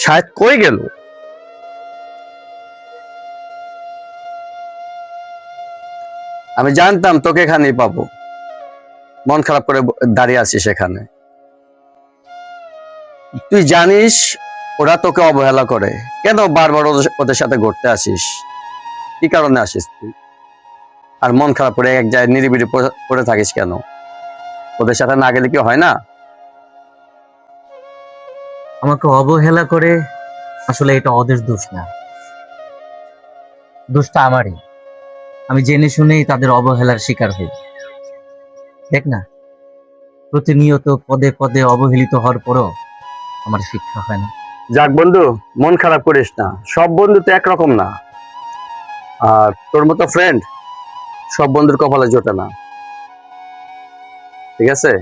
শায়দ কই গেল? আমি জানতাম তোকে এখানেই পাবো। মন খারাপ করে দাঁড়িয়ে আছিস এখানে। তুই জানিস ওরা তোকে অবহেলা করে, কেন বারবার ওদের সাথে ঘুরতে আসিস? কি কারণে আসিস তুই? আর মন খারাপ করে এক জায়গায় নিরিবিলি পড়ে থাকিস কেন? ওদের সাথে না গেলে কি হয় না? আমাকে অবহেলা করে, আসলে এটা ওদের দোষ না, দোষটা আমারই। আমি জেনে শুনেই তাদের অবহেলার শিকার হই। দেখ না, প্রতিনিয়ত পদে পদে অবহেলিত হওয়ার পরও আমার শিক্ষা হয় না। যাক বন্ধু, মন খারাপ করিস না। সব বন্ধু তো একরকম না। আর তোর মতো ফ্রেন্ড সব বন্ধুর কপালে জোটে না। ঠিক আছে?